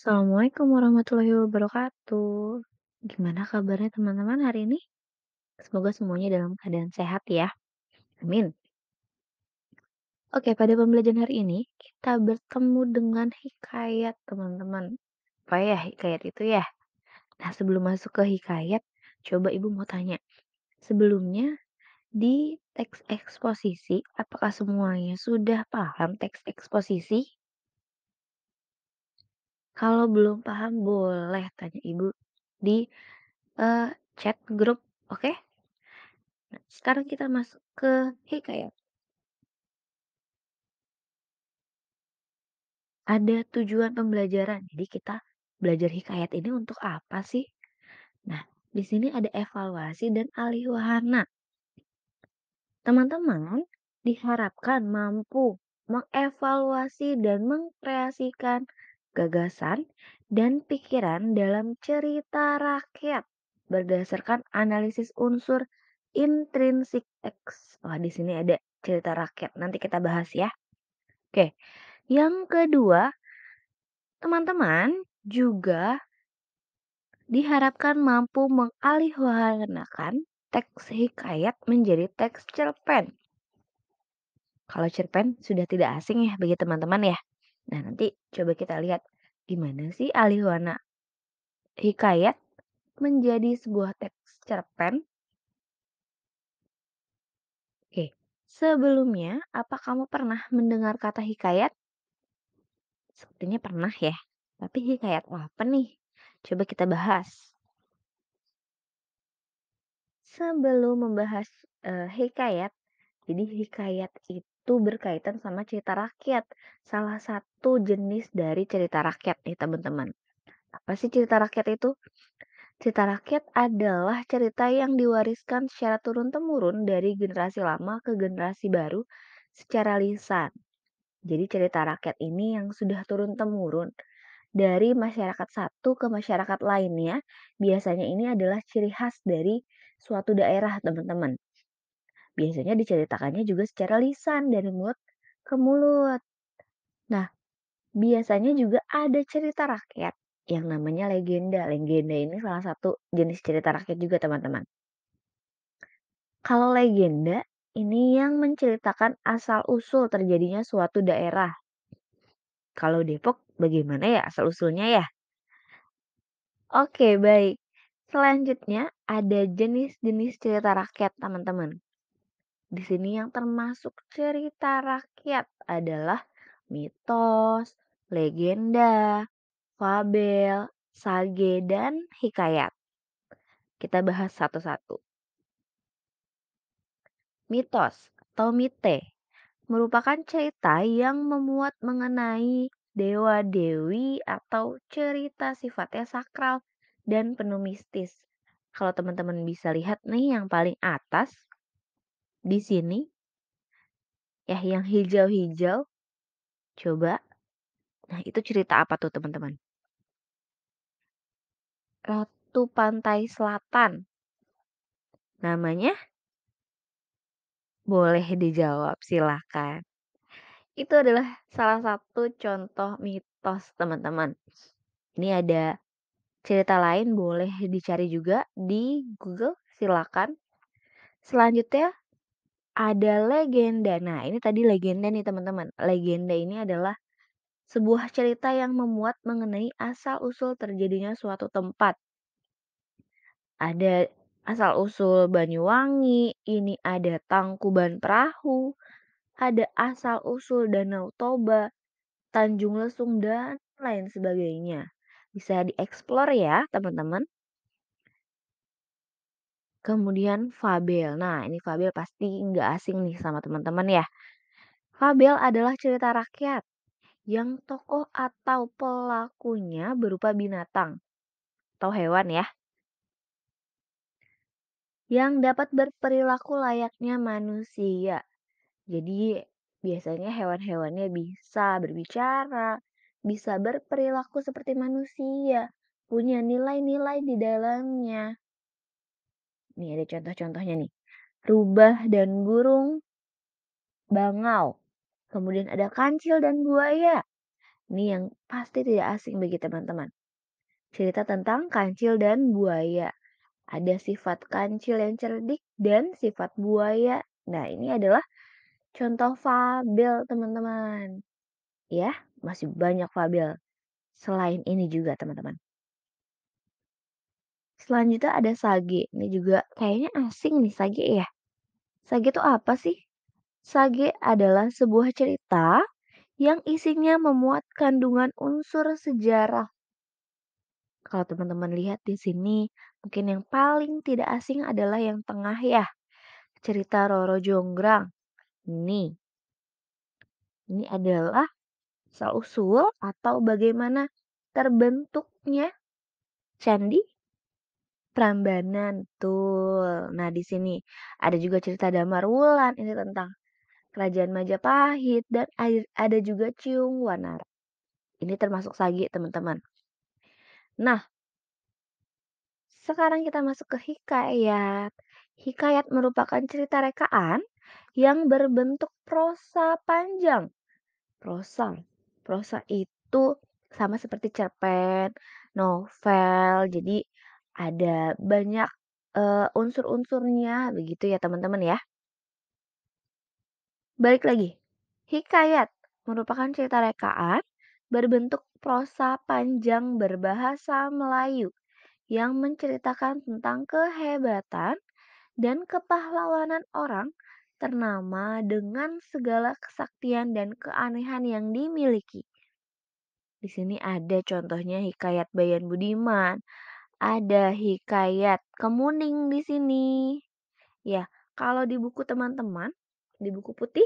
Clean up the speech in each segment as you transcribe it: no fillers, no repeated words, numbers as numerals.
Assalamualaikum warahmatullahi wabarakatuh. Gimana kabarnya teman-teman hari ini? Semoga semuanya dalam keadaan sehat ya. Amin. Oke, pada pembelajaran hari ini kita bertemu dengan hikayat teman-teman. Apa ya hikayat itu ya? Nah, sebelum masuk ke hikayat, coba Ibu mau tanya. Sebelumnya di teks eksposisi, apakah semuanya sudah paham teks eksposisi? Kalau belum paham boleh tanya Ibu di eh, chat grup, oke? Nah, sekarang kita masuk ke hikayat. Ada tujuan pembelajaran. Jadi kita belajar hikayat ini untuk apa sih? Nah, di sini ada evaluasi dan alih wahana. Teman-teman diharapkan mampu mengevaluasi dan mengkreasikan gagasan dan pikiran dalam cerita rakyat berdasarkan analisis unsur intrinsik teks. Wah, di sini ada cerita rakyat. Nanti kita bahas ya. Oke, yang kedua, teman-teman juga diharapkan mampu mengalihwahanakan teks hikayat menjadi teks cerpen. Kalau cerpen sudah tidak asing ya bagi teman-teman ya. Nah, nanti coba kita lihat gimana sih alihwana hikayat menjadi sebuah teks cerpen. Oke, sebelumnya apa kamu pernah mendengar kata hikayat? Sepertinya pernah ya. Tapi hikayat apa nih? Coba kita bahas. Sebelum membahas hikayat, jadi hikayat itu berkaitan sama cerita rakyat. Salah satu jenis dari cerita rakyat nih teman-teman. Apa sih cerita rakyat itu? Cerita rakyat adalah cerita yang diwariskan secara turun-temurun dari generasi lama ke generasi baru secara lisan. Jadi cerita rakyat ini yang sudah turun-temurun dari masyarakat satu ke masyarakat lainnya. Biasanya ini adalah ciri khas dari suatu daerah, teman-teman. Biasanya diceritakannya juga secara lisan dari mulut ke mulut. Nah, biasanya juga ada cerita rakyat yang namanya legenda. Legenda ini salah satu jenis cerita rakyat juga, teman-teman. Kalau legenda ini yang menceritakan asal-usul terjadinya suatu daerah. Kalau Depok bagaimana ya asal-usulnya ya? Oke, baik. Selanjutnya ada jenis-jenis cerita rakyat, teman-teman. Di sini yang termasuk cerita rakyat adalah mitos, legenda, fabel, sage, dan hikayat. Kita bahas satu-satu. Mitos atau mite merupakan cerita yang memuat mengenai dewa-dewi atau cerita sifatnya sakral dan penuh mistis. Kalau teman-teman bisa lihat nih yang paling atas di sini, ya yang hijau-hijau, coba. Nah, itu cerita apa tuh teman-teman? Ratu Pantai Selatan. Namanya boleh dijawab, silakan. Itu adalah salah satu contoh mitos, teman-teman. Ini ada cerita lain boleh dicari juga di Google, silakan. Selanjutnya ada legenda. Nah, ini tadi legenda nih, teman-teman. Legenda ini adalah sebuah cerita yang memuat mengenai asal-usul terjadinya suatu tempat. Ada asal-usul Banyuwangi, ini ada Tangkuban Perahu, ada asal-usul Danau Toba, Tanjung Lesung, dan lain sebagainya. Bisa dieksplor ya, teman-teman. Kemudian fabel. Nah, ini fabel pasti nggak asing nih sama teman-teman ya. Fabel adalah cerita rakyat yang tokoh atau pelakunya berupa binatang atau hewan ya, yang dapat berperilaku layaknya manusia. Jadi biasanya hewan-hewannya bisa berbicara, bisa berperilaku seperti manusia, punya nilai-nilai di dalamnya. Nih ada contoh-contohnya nih. Rubah dan burung bangau. Kemudian ada kancil dan buaya. Ini yang pasti tidak asing bagi teman-teman. Cerita tentang kancil dan buaya. Ada sifat kancil yang cerdik dan sifat buaya. Nah, ini adalah contoh fabel, teman-teman. Ya, masih banyak fabel selain ini juga, teman-teman. Selanjutnya ada sage. Ini juga kayaknya asing nih sage ya. Sage itu apa sih? Sage adalah sebuah cerita yang isinya memuat kandungan unsur sejarah. Kalau teman-teman lihat di sini, mungkin yang paling tidak asing adalah yang tengah ya, cerita Roro Jonggrang. Ini adalah asal-usul atau bagaimana terbentuknya Candi Prambanan. Betul. Nah, di sini ada juga cerita Damar Wulan, ini tentang Kerajaan Majapahit, dan ada juga Ciung Wanara. Ini termasuk sagi, teman-teman. Nah, sekarang kita masuk ke hikayat. Hikayat merupakan cerita rekaan yang berbentuk prosa panjang. Prosa. Prosa itu sama seperti cerpen, novel. Jadi ada banyak unsur-unsurnya begitu ya teman-teman ya. Balik lagi. Hikayat merupakan cerita rekaan berbentuk prosa panjang berbahasa Melayu yang menceritakan tentang kehebatan dan kepahlawanan orang ternama dengan segala kesaktian dan keanehan yang dimiliki. Di sini ada contohnya hikayat Bayan Budiman, ada hikayat Kemuning di sini. Ya, kalau di buku teman-teman, di buku putih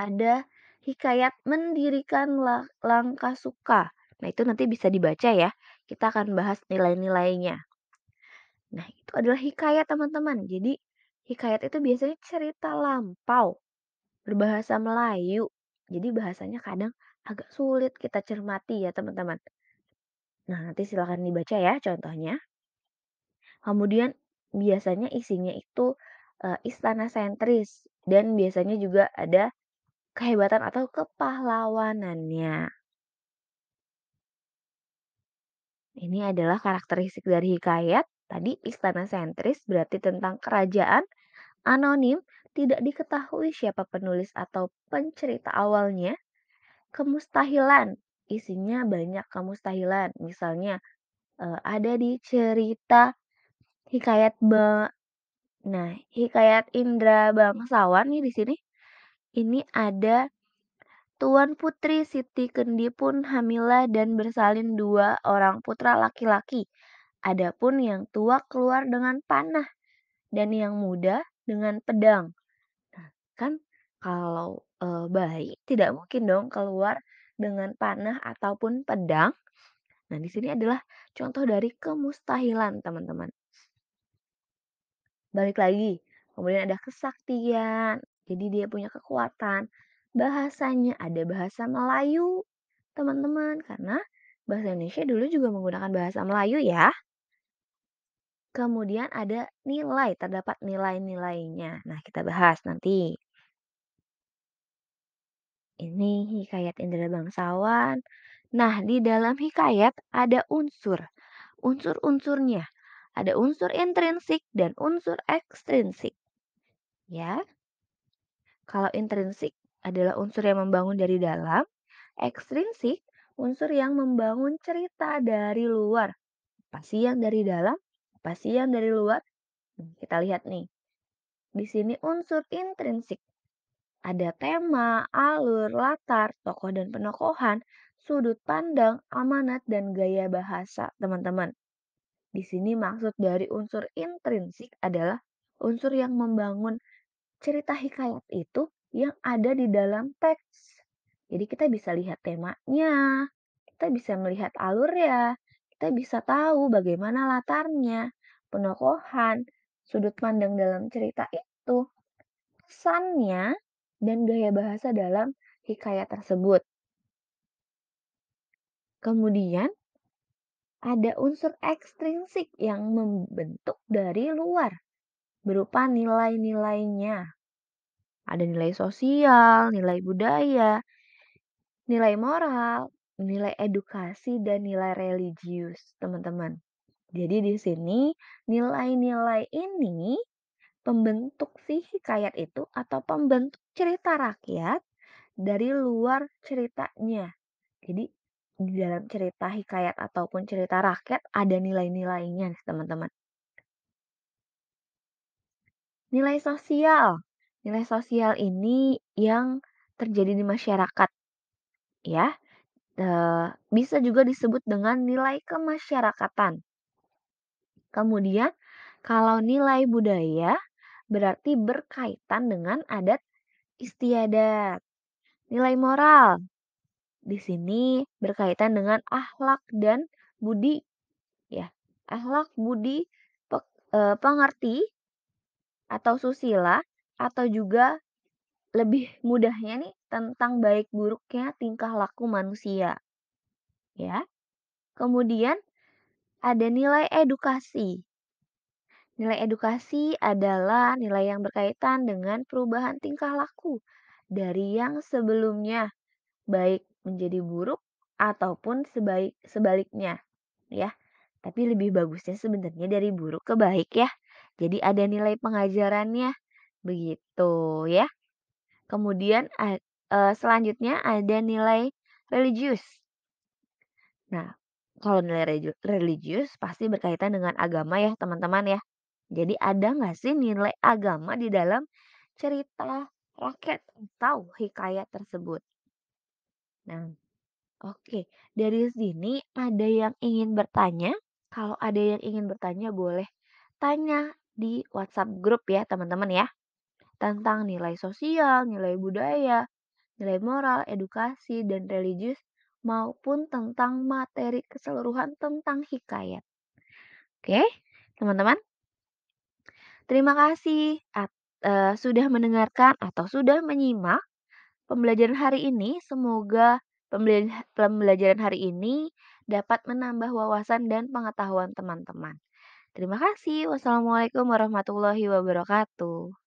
ada hikayat Mendirikan Langkasuka. Nah, itu nanti bisa dibaca ya. Kita akan bahas nilai-nilainya. Nah, itu adalah hikayat teman-teman. Jadi, hikayat itu biasanya cerita lampau berbahasa Melayu. Jadi bahasanya kadang agak sulit kita cermati ya teman-teman. Nah, nanti silakan dibaca ya contohnya. Kemudian biasanya isinya itu istana sentris dan biasanya juga ada kehebatan atau kepahlawanannya. Ini adalah karakteristik dari hikayat. Tadi istana sentris berarti tentang kerajaan anonim, tidak diketahui siapa penulis atau pencerita awalnya. Kemustahilan, isinya banyak kemustahilan. Misalnya ada di cerita hikayat hikayat Indra Bangsawan nih di sini. Ini ada Tuan Putri Siti Kendi pun hamilah dan bersalin dua orang putra laki-laki. Adapun yang tua keluar dengan panah dan yang muda dengan pedang. Nah, kan kalau bayi tidak mungkin dong keluar dengan panah ataupun pedang. Nah, di sini adalah contoh dari kemustahilan, teman-teman. Balik lagi, kemudian ada kesaktian. Jadi dia punya kekuatan. Bahasanya ada bahasa Melayu, teman-teman, karena bahasa Indonesia dulu juga menggunakan bahasa Melayu ya. Kemudian ada nilai, terdapat nilai-nilainya. Nah, kita bahas nanti. Ini hikayat Indra Bangsawan. Nah, di dalam hikayat ada unsur-unsurnya. Ada unsur intrinsik dan unsur ekstrinsik. Ya, kalau intrinsik adalah unsur yang membangun dari dalam, ekstrinsik unsur yang membangun cerita dari luar. Apa sih yang dari dalam? Apa sih yang dari luar? Kita lihat nih. Di sini unsur intrinsik. Ada tema, alur, latar, tokoh dan penokohan, sudut pandang, amanat, dan gaya bahasa, teman-teman. Di sini maksud dari unsur intrinsik adalah unsur yang membangun cerita hikayat itu yang ada di dalam teks. Jadi kita bisa lihat temanya, kita bisa melihat alurnya, kita bisa tahu bagaimana latarnya, penokohan, sudut pandang dalam cerita itu, pesannya, dan gaya bahasa dalam hikayat tersebut. Kemudian ada unsur ekstrinsik yang membentuk dari luar berupa nilai-nilainya. Ada nilai sosial, nilai budaya, Nilai moral, nilai edukasi, dan nilai religius, teman-teman. Jadi di sini nilai-nilai ini pembentuk si hikayat itu atau pembentuk cerita rakyat dari luar ceritanya. Jadi di dalam cerita hikayat ataupun cerita rakyat ada nilai-nilainya nih teman-teman. Nilai sosial. Nilai sosial ini yang terjadi di masyarakat ya. Bisa juga disebut dengan nilai kemasyarakatan. Kemudian kalau nilai budaya berarti berkaitan dengan adat istiadat. Nilai moral di sini berkaitan dengan akhlak dan budi ya. Akhlak, budi, pengerti atau susila atau juga lebih mudahnya nih tentang baik buruknya tingkah laku manusia ya. Kemudian ada nilai edukasi. Nilai edukasi adalah nilai yang berkaitan dengan perubahan tingkah laku dari yang sebelumnya baik menjadi buruk ataupun sebaliknya ya. Tapi lebih bagusnya sebenarnya dari buruk ke baik ya. Jadi ada nilai pengajarannya begitu ya. Kemudian selanjutnya ada nilai religius. Nah, kalau nilai religius pasti berkaitan dengan agama ya teman-teman ya. Jadi ada nggak sih nilai agama di dalam cerita rakyat atau hikayat tersebut? Nah, oke. Dari sini ada yang ingin bertanya? Kalau ada yang ingin bertanya boleh tanya di WhatsApp grup ya teman-teman ya. Tentang nilai sosial, nilai budaya, nilai moral, edukasi, dan religius maupun tentang materi keseluruhan tentang hikayat. Oke, teman-teman, terima kasih sudah mendengarkan atau sudah menyimak pembelajaran hari ini. Semoga pembelajaran hari ini dapat menambah wawasan dan pengetahuan teman-teman. Terima kasih. Wassalamualaikum warahmatullahi wabarakatuh.